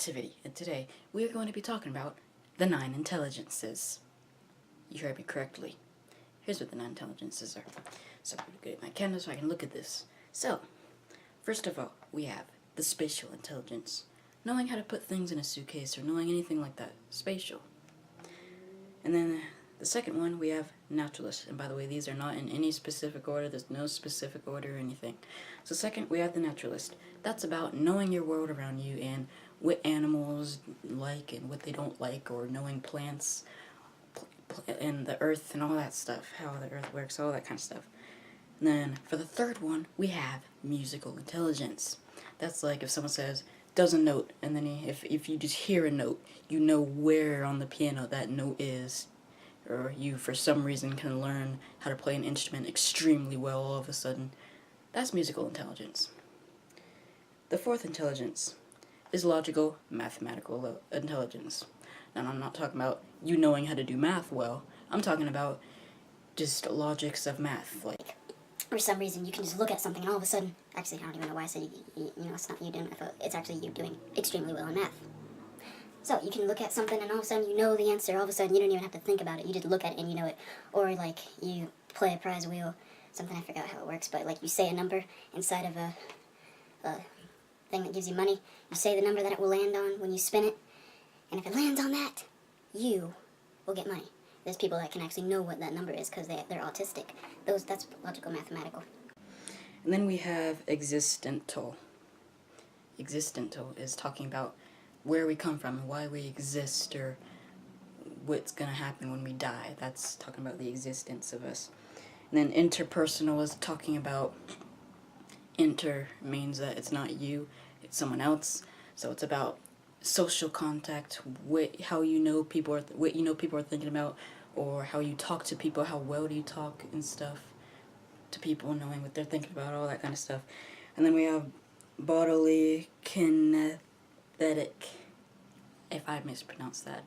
activity, and today we are going to be talking about the 9 intelligences. You heard me correctly. Here's what the 9 intelligences are. So I'm going to get my camera so I can look at this. So, first of all, we have the spatial intelligence. Knowing how to put things in a suitcase or knowing anything like that. Spatial. And then the second one, we have naturalist. And by the way, these are not in any specific order. There's no specific order or anything. So second, we have the naturalist. That's about knowing your world around you and what animals like and what they don't like, or knowing plants and the earth and all that stuff, how the earth works, all that kind of stuff. And then for the third one, we have musical intelligence. That's like if someone says, does a note, and then if you just hear a note, you know where on the piano that note is, or you for some reason can learn how to play an instrument extremely well all of a sudden. That's musical intelligence. The fourth intelligence is logical, mathematical intelligence. Now I'm not talking about you knowing how to do math well. I'm talking about just logics of math, like for some reason you can just look at something and all of a sudden, actually I don't even know why I said you know, it's not you doing math, it's actually you doing extremely well in math. So you can look at something and all of a sudden you know the answer, all of a sudden you don't even have to think about it, you just look at it and you know it. Or like you play a prize wheel, something I forgot how it works, but like you say a number inside of a thing that gives you money, you say the number that it will land on when you spin it, and if it lands on that, you will get money. There's people that can actually know what that number is because they're autistic. That's logical, mathematical. And then we have existential. Existential is talking about where we come from and why we exist, or what's going to happen when we die. That's talking about the existence of us. And then interpersonal is talking about, inter means that it's not you, it's someone else. So it's about social contact, how you know people are, what you know people are thinking about, or how you talk to people, how well do you talk and stuff to people, knowing what they're thinking about, all that kind of stuff. And then we have bodily kinetic. If I mispronounced that,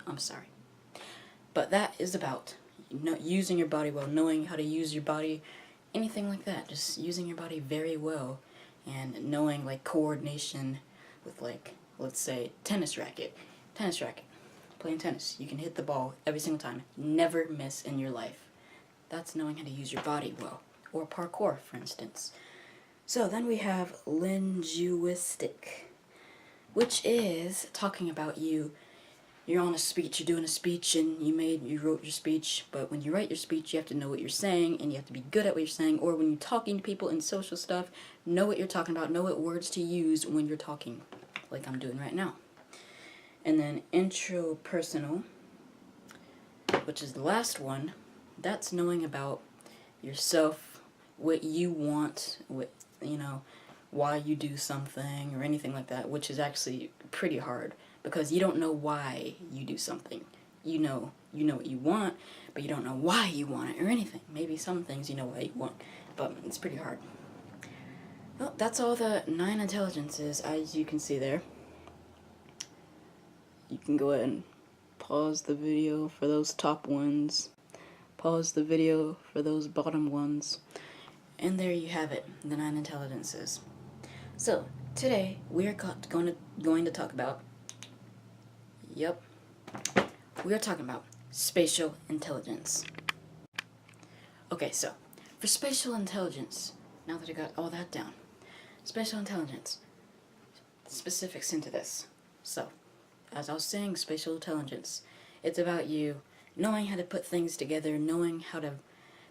I'm sorry. But that is about using your body well, knowing how to use your body, anything like that, just using your body very well, and knowing like coordination with, like, let's say tennis racket, playing tennis, you can hit the ball every single time, never miss in your life. That's knowing how to use your body well. Or parkour, for instance. So then we have linguistic, which is talking about you're on a speech, you're doing a speech, and you wrote your speech, but when you write your speech, you have to know what you're saying, and you have to be good at what you're saying, or when you're talking to people in social stuff, know what you're talking about, know what words to use when you're talking, like I'm doing right now. And then intrapersonal, which is the last one, that's knowing about yourself, what you want, what, you know, why you do something or anything like that, which is actually pretty hard because you don't know why you do something. You know what you want, but you don't know why you want it or anything. Maybe some things you know why you want, but it's pretty hard. Well, that's all the 9 intelligences, as you can see there. You can go ahead and pause the video for those top ones, pause the video for those bottom ones, and there you have it, the 9 intelligences. So, today we are going to talk about, we are talking about spatial intelligence. Okay, so, for spatial intelligence, now that I got all that down, spatial intelligence, specifics into this. So, as I was saying, spatial intelligence, it's about you knowing how to put things together, knowing how to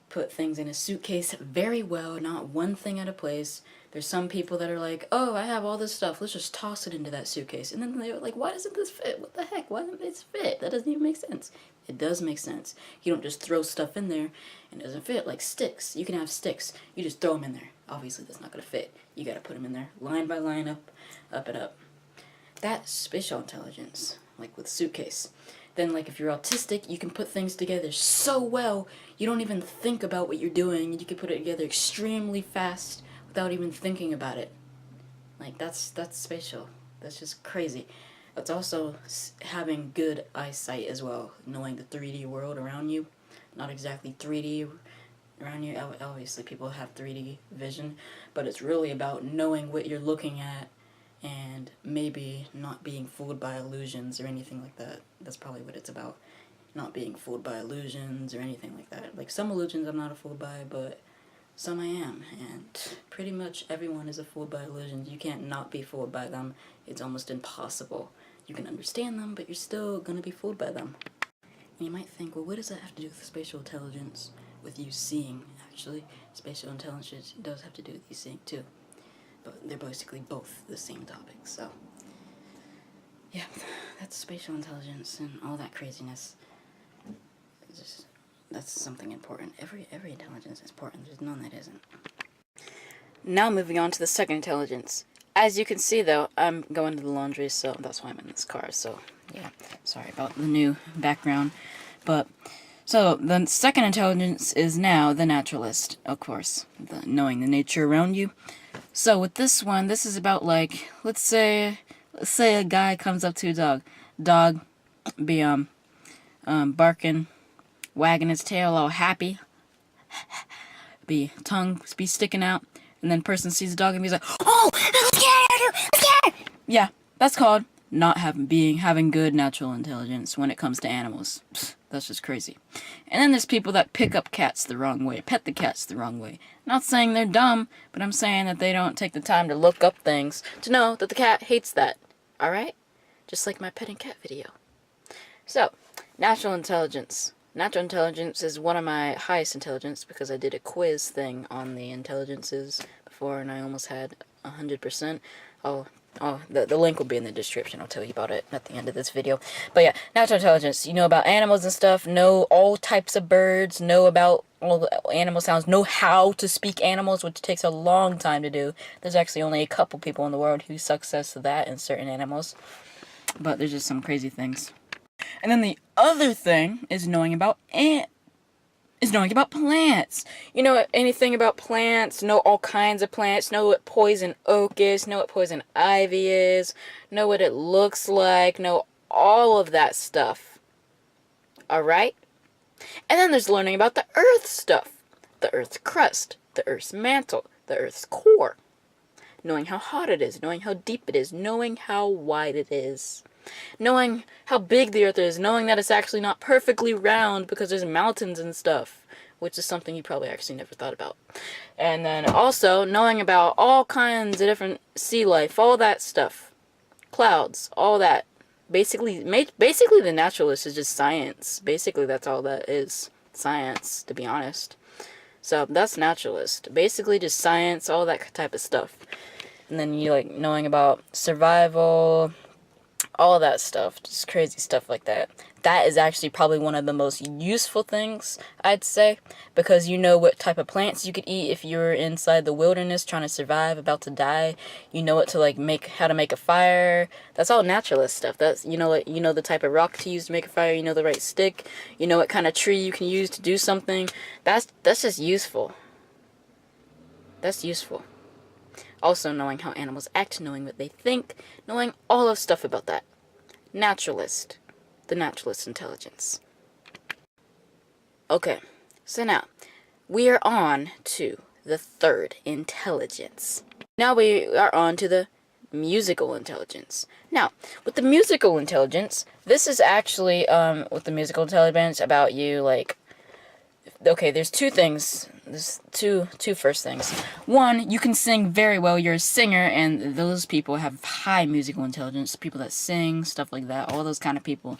put things in a suitcase very well, not one thing out of place. There's some people that are like, oh, I have all this stuff, let's just toss it into that suitcase. And then they're like, why doesn't this fit? What the heck? Why doesn't this fit? That doesn't even make sense. It does make sense. You don't just throw stuff in there and it doesn't fit, like sticks. You can have sticks. You just throw them in there. Obviously, that's not going to fit. You got to put them in there line by line, up and up. That's spatial intelligence, like with suitcase. Then, like, if you're autistic, you can put things together so well, you don't even think about what you're doing, and you can put it together extremely fast without even thinking about it. Like, that's spatial. That's just crazy. It's also having good eyesight as well, knowing the 3D world around you. Not exactly 3D around you. Obviously, people have 3D vision, but it's really about knowing what you're looking at and maybe not being fooled by illusions or anything like that. That's probably what it's about. Not being fooled by illusions or anything like that. Like, some illusions I'm not fooled by, but some I am, and pretty much everyone is fooled by illusions. You can't not be fooled by them. It's almost impossible. You can understand them, but you're still gonna be fooled by them. And you might think, well, what does that have to do with spatial intelligence? With you seeing, actually. Spatial intelligence does have to do with you seeing, too. But they're basically both the same topic, so... yeah, that's spatial intelligence and all that craziness. That's something important. Every intelligence is important. There's none that isn't. Now moving on to the second intelligence. As you can see, though, I'm going to the laundry, so that's why I'm in this car. So, yeah, sorry about the new background. But, so, the second intelligence is now the naturalist, of course. Knowing the nature around you. So, with this one, this is about, like, let's say a guy comes up to a dog. Dog be, barking, wagging his tail all happy, tongue be sticking out, and then person sees the dog and be like, oh, I'm scared. Yeah, that's called not having good natural intelligence when it comes to animals. That's just crazy. And then there's people that pick up cats the wrong way, pet the cats the wrong way. Not saying they're dumb, but I'm saying that they don't take the time to look up things to know that the cat hates that. Alright? Just like my petting cat video. So, natural intelligence. Natural intelligence is one of my highest intelligence because I did a quiz thing on the intelligences before and I almost had 100%. The link will be in the description. I'll tell you about it at the end of this video. But yeah, natural intelligence. You know about animals and stuff. Know all types of birds. Know about all the animal sounds. Know how to speak animals, which takes a long time to do. There's actually only a couple people in the world who success to that in certain animals. But there's just some crazy things. And then the other thing is knowing about plants. You know anything about plants, know all kinds of plants, know what poison oak is, know what poison ivy is, know what it looks like, know all of that stuff. Alright? And then there's learning about the earth stuff. The earth's crust, the earth's mantle, the earth's core. Knowing how hot it is, knowing how deep it is, knowing how wide it is. Knowing how big the earth is, knowing that it's actually not perfectly round because there's mountains and stuff, which is something you probably actually never thought about. And then also knowing about all kinds of different sea life, all that stuff. Clouds, all that. Basically the naturalist is just science. Basically that's all that is. Science, to be honest. So that's naturalist. Basically just science, all that type of stuff. And then you like knowing about survival, all that stuff, just crazy stuff like that. That is actually probably one of the most useful things, I'd say, because you know what type of plants you could eat if you're inside the wilderness trying to survive, about to die. You know what to like how to make a fire. That's all naturalist stuff. That's you know the type of rock to use to make a fire. You know the right stick. You know what kind of tree you can use to do something. That's just useful. That's useful. Also knowing how animals act, knowing what they think, knowing all of stuff about that. Naturalist. The naturalist intelligence. Okay, so now, we are on to the third intelligence. Now we are on to the musical intelligence. Now, with the musical intelligence, this is actually, with the musical intelligence about you, like, okay, there's two things. There's two first things. One, you can sing very well. You're a singer, and those people have high musical intelligence. People that sing, stuff like that, all those kind of people.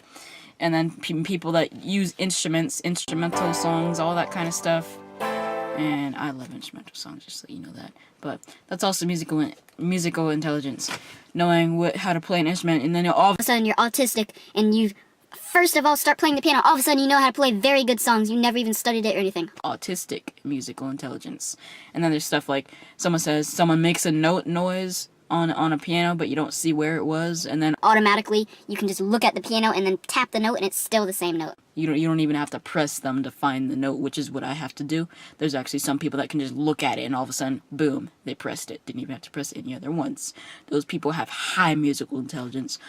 And then people that use instruments, instrumental songs, all that kind of stuff. And I love instrumental songs, just so you know that. But that's also musical intelligence, knowing how to play an instrument, and then all of a sudden you're autistic and you first of all start playing the piano. All of a sudden you know how to play very good songs. You never even studied it or anything. Autistic musical intelligence. And then there's stuff like someone makes a note noise on a piano, but you don't see where it was, and then automatically you can just look at the piano and then tap the note and it's still the same note. You don't even have to press them to find the note, which is what I have to do. There's actually some people that can just look at it and all of a sudden, boom, they pressed it. Didn't even have to press it any other once. Those people have high musical intelligence.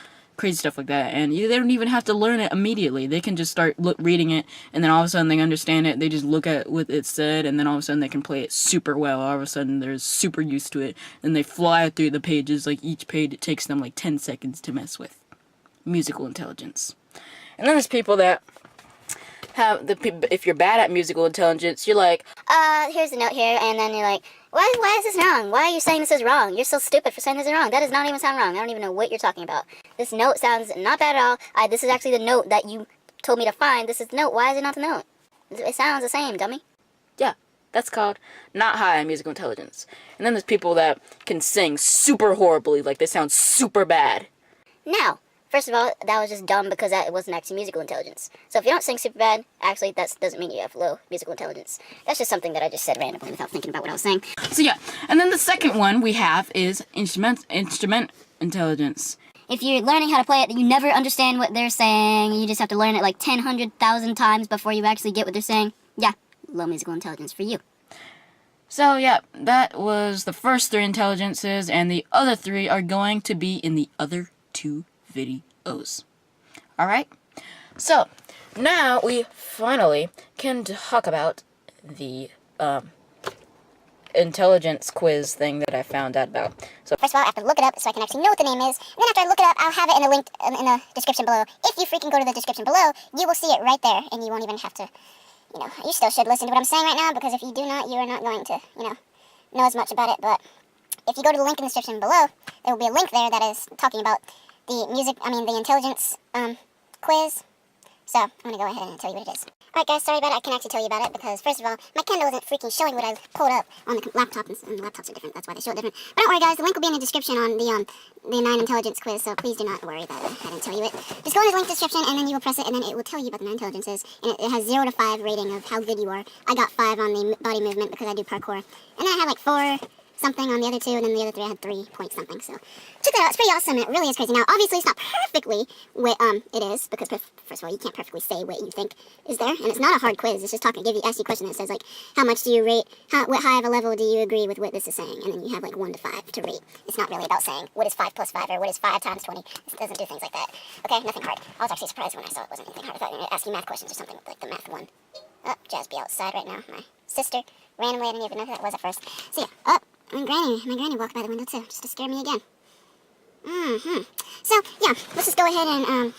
crazy stuff like that. And they don't even have to learn it immediately. They can just start reading it, and then all of a sudden they understand it. They just look at what it said, and then all of a sudden they can play it super well. All of a sudden they're super used to it, and they fly through the pages. Like each page, it takes them like 10 seconds to mess with. Musical intelligence. And then there's people that have if you're bad at musical intelligence, you're like, here's the note here, and then you're like, why is this wrong? Why are you saying this is wrong? You're so stupid for saying this is wrong. That does not even sound wrong. I don't even know what you're talking about. This note sounds not bad at all. This is actually the note that you told me to find. This is the note. Why is it not the note? It sounds the same, dummy. yeah, that's called not high in musical intelligence. And then there's people that can sing super horribly, like they sound super bad. Now, first of all, that was just dumb because it wasn't actually musical intelligence. So if you don't sing super bad, actually, that doesn't mean you have low musical intelligence. That's just something that I just said randomly without thinking about what I was saying. So yeah, and then the second one we have is instrument intelligence. If you're learning how to play it, you never understand what they're saying, you just have to learn it like 10, 100,000 times before you actually get what they're saying. Yeah, low musical intelligence for you. So yeah, that was the first 3 intelligences, and the other 3 are going to be in the other 2 videos. Alright? So, now we finally can talk about the intelligence quiz thing that I found out about. So first of all, I have to look it up so I can actually know what the name is, and then after I look it up, I'll have it in the link in the description below. If you freaking go to the description below, you will see it right there, and you won't even have to, you still should listen to what I'm saying right now, because if you do not, you are not going to, know as much about it. But if you go to the link in the description below, there will be a link there that is talking about the intelligence quiz. So I'm going to go ahead and tell you what it is. Alright guys, sorry about it. I can actually tell you about it because, first of all, my Kindle isn't freaking showing what I pulled up on the laptop, and the laptops are different. That's why they show it different. But don't worry guys, the link will be in the description on the 9 intelligence quiz, so please do not worry that I didn't tell you it. Just go to the link description, and then you will press it, and then it will tell you about the 9 intelligences, and it has 0 to 5 rating of how good you are. I got 5 on the body movement because I do parkour. And then I had like 4 something on the other 2, and then the other 3 I had 3 point something, so check that out. It's pretty awesome, and it really is crazy. Now, obviously, it's not perfectly what it is, because first of all, you can't perfectly say what you think is there, and it's not a hard quiz. It's just ask you a question that says, like, how much do you rate, what high of a level do you agree with what this is saying, and then you have, like, 1 to 5 to rate. It's not really about saying, what is 5 plus 5, or what is 5 times 20. It doesn't do things like that. Okay, nothing hard. I was actually surprised when I saw it wasn't anything hard. I thought you were going to ask you math questions or something, like the math one. Oh, Jazz be outside right now. My sister, randomly, I didn't even know who that was at first. So, yeah, my granny walked by the window too, just to scare me again. So, yeah, let's just go ahead and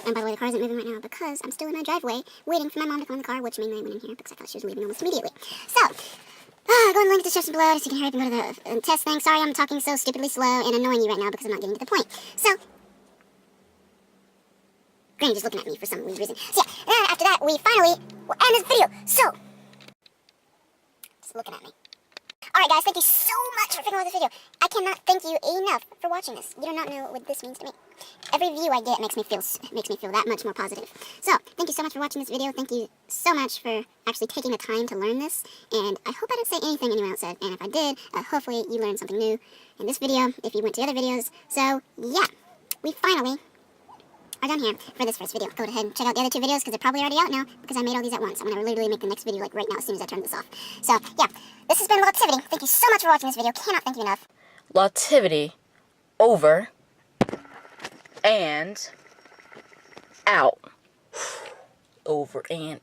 by the way, the car isn't moving right now because I'm still in my driveway waiting for my mom to come in the car, which mainly I went in here because I thought she was leaving almost immediately. So, go in the link description below so you can hurry up and go to the test thing. Sorry I'm talking so stupidly slow and annoying you right now because I'm not getting to the point. So, Granny just looking at me for some weird reason. So, yeah, and then after that, we finally will end this video. So, just looking at me. Alright guys, thank you so much for freaking watching this video. I cannot thank you enough for watching this. You do not know what this means to me. Every view I get makes me feel that much more positive. So, thank you so much for watching this video. Thank you so much for actually taking the time to learn this. And I hope I didn't say anything anyone else said. And if I did, hopefully you learned something new in this video if you went to other videos. So, yeah, we finally are done here for this first video. Go ahead and check out the other 2 videos because they're probably already out now because I made all these at once. I'm going to literally make the next video like right now as soon as I turn this off. So, yeah, this has been Lotivity. Thank you so much for watching this video. Cannot thank you enough. Lotivity, over, and out. Over and